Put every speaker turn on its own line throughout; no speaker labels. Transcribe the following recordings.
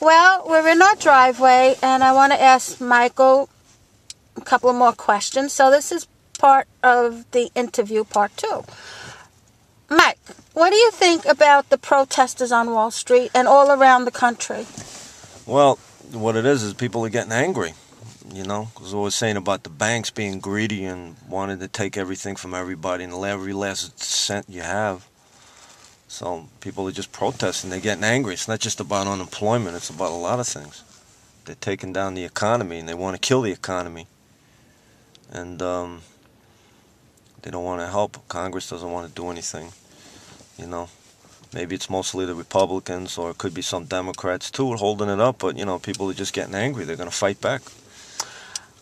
Well, we're in our driveway, and I want to ask Michael a couple of more questions. So this is part of the interview, part 2. Mike, what do you think about the protesters on Wall Street and all around the country?
Well, what it is people are getting angry, because I was saying about the banks being greedy and wanting to take everything from everybody and every last cent you have. So people are just protesting. They're getting angry. It's not just about unemployment. It's about a lot of things. They're taking down the economy, and they want to kill the economy. And they don't want to help. Congress doesn't want to do anything. Maybe it's mostly the Republicans, or it could be some Democrats too holding it up. But people are just getting angry. They're going to fight back.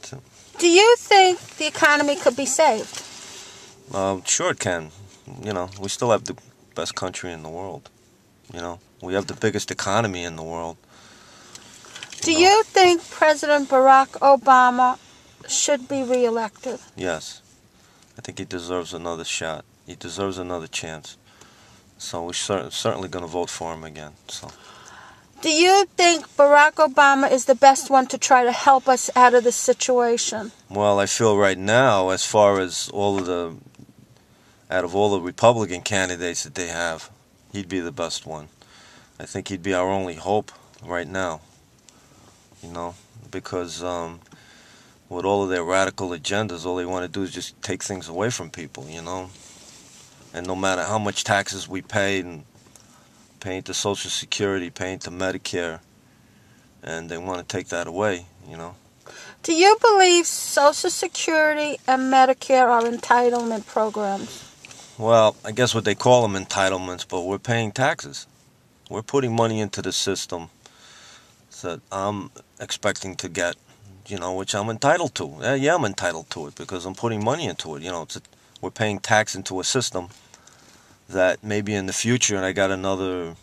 So,
do you think the economy could be saved?
Sure it can. We still have the best country in the world. We have the biggest economy in the world.
Do you think President Barack Obama should be reelected?
Yes. I think he deserves another shot. He deserves another chance. So we're certainly going to vote for him again. So.
Do you think Barack Obama is the best one to try to help us out of this situation?
Well, I feel right now, as far as out of all the Republican candidates that they have, he'd be the best one. I think he'd be our only hope right now. Because with all of their radical agendas, all they want to do is just take things away from people, And no matter how much taxes we pay, and paying to Social Security, paying to Medicare, and they want to take that away,
Do you believe Social Security and Medicare are entitlement programs?
Well, I guess what they call them entitlements, but we're paying taxes. We're putting money into the system that I'm expecting to get, which I'm entitled to. Yeah, I'm entitled to it because I'm putting money into it. We're paying tax into a system that maybe in the future, and I got another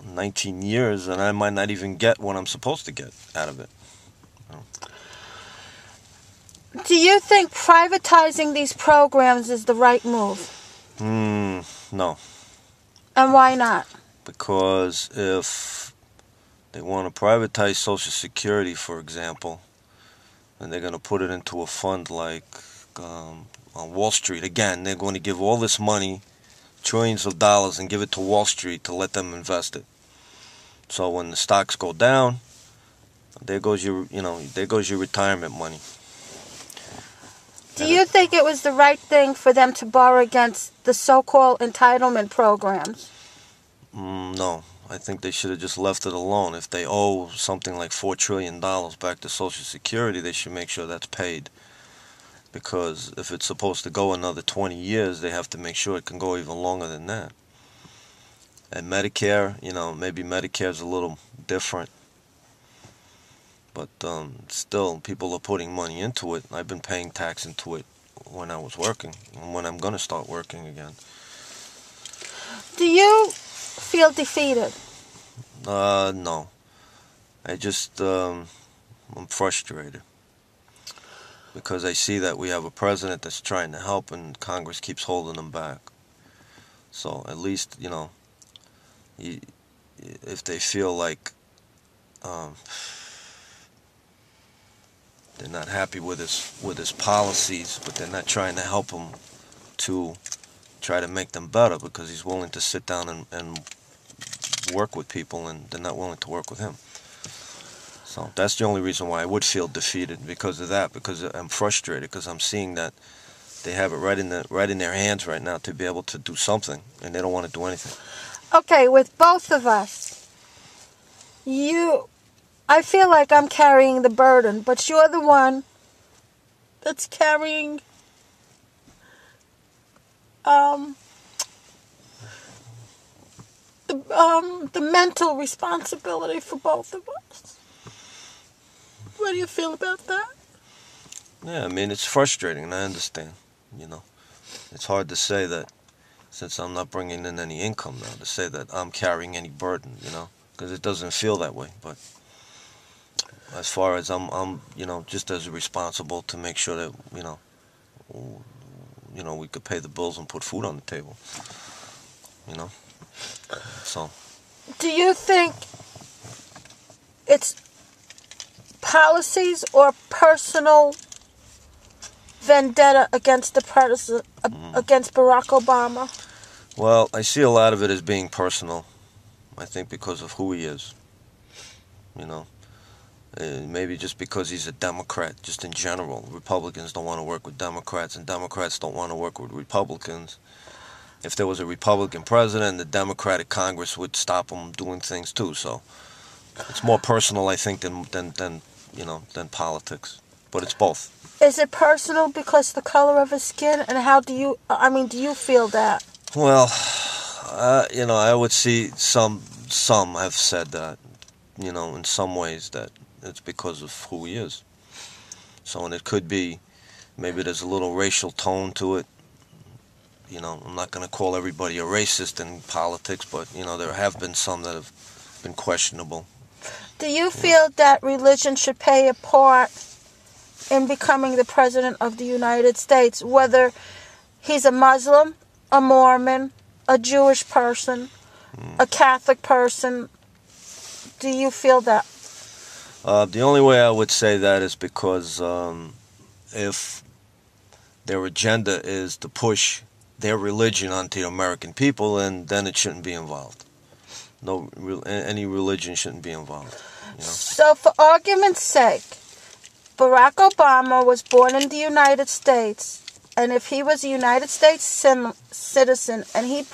19 years, and I might not even get what I'm supposed to get out of it.
Do you think privatizing these programs is the right move?
No.
And why not?
Because if they want to privatize Social Security, for example, and they're going to put it into a fund like on Wall Street, again, they're going to give all this money, trillions of dollars, and give it to Wall Street to let them invest it. So when the stocks go down, there goes your retirement money.
Do you think it was the right thing for them to borrow against the so-called entitlement programs?
No. I think they should have just left it alone. If they owe something like $4 trillion back to Social Security, they should make sure that's paid. Because if it's supposed to go another 20 years, they have to make sure it can go even longer than that. And Medicare, maybe Medicare's a little different. But still, people are putting money into it. I've been paying tax into it when I was working, and when I'm going to start working again.
Do you feel defeated?
No. I just, I'm frustrated. Because I see that we have a president that's trying to help, and Congress keeps holding them back. So at least, if they feel like they're not happy with his policies, but they're not trying to help him to try to make them better, because he's willing to sit down and work with people, and they're not willing to work with him. So that's the only reason why I would feel defeated, because of that, because I'm frustrated, because I'm seeing that they have it right in their hands right now to be able to do something, and they don't want to do anything.
Okay, with both of us, I feel like I'm carrying the burden, but you're the one that's carrying the mental responsibility for both of us. What do you feel about that?
Yeah, I mean, it's frustrating, and I understand, It's hard to say that, since I'm not bringing in any income now, to say that I'm carrying any burden, because it doesn't feel that way. But as far as I'm just as responsible to make sure that, we could pay the bills and put food on the table, So.
Do you think it's policies or personal vendetta against the president, against Barack Obama?
Well, I see a lot of it as being personal. I think because of who he is. You know, maybe just because he's a Democrat, just in general. Republicans don't want to work with Democrats, and Democrats don't want to work with Republicans. If there was a Republican president, the Democratic Congress would stop him doing things too. So it's more personal, I think, than politics. But it's both.
Is it personal because the color of his skin? And how do you, do you feel that?
Well, I would see some have said that, in some ways that it's because of who he is. So, and it could be, maybe there's a little racial tone to it. I'm not going to call everybody a racist in politics, but, there have been some that have been questionable.
Do you feel that religion should play a part in becoming the President of the United States, whether he's a Muslim, a Mormon, a Jewish person, a Catholic person? Do you feel that?
The only way I would say that is because if their agenda is to push their religion onto the American people, then it shouldn't be involved. Any religion shouldn't be involved.
So, for argument's sake, Barack Obama was born in the United States, and if he was a United States citizen and he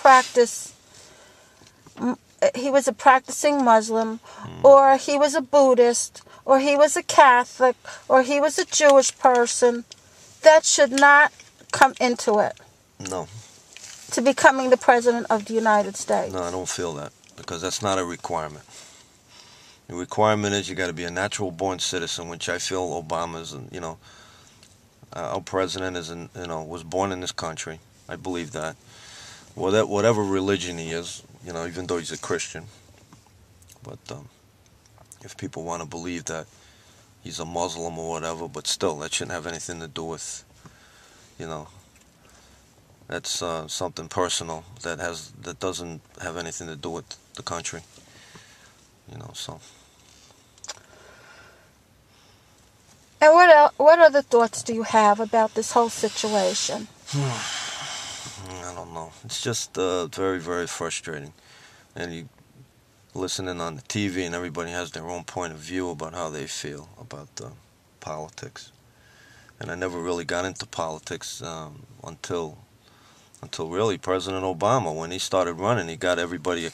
was a practicing Muslim, or he was a Buddhist, or he was a Catholic, or he was a Jewish person, that should not come into it.
No.
To becoming the President of the United States.
No, I don't feel that, because that's not a requirement. The requirement is you got to be a natural-born citizen, which I feel Obama's, our president was born in this country. I believe that. Whatever religion he is, even though he's a Christian. But if people want to believe that he's a Muslim or whatever, but still, that shouldn't have anything to do with, that's something personal that doesn't have anything to do with the country. So.
And what other thoughts do you have about this whole situation?
I don't know. It's just very, very frustrating. And you listening on the TV, and everybody has their own point of view about how they feel about politics. And I never really got into politics until really President Obama, when he started running, he got everybody,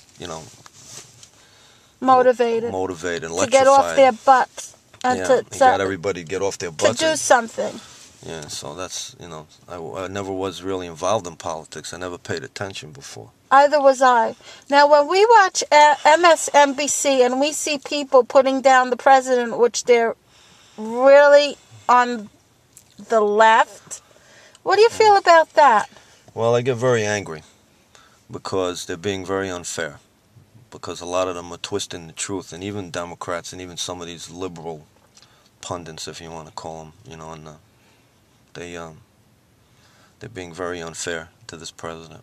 motivated,
electrified.
To get off their butts. And
he got everybody to get off their butts.
To do something.
Yeah, so that's, I never was really involved in politics. I never paid attention before.
Either was I. Now, when we watch MSNBC and we see people putting down the president, which they're really on the left, what do you feel about that?
Well, I get very angry because they're being very unfair. Because a lot of them are twisting the truth, and even Democrats and even some of these liberal pundits, if you want to call them, and they're being very unfair to this president.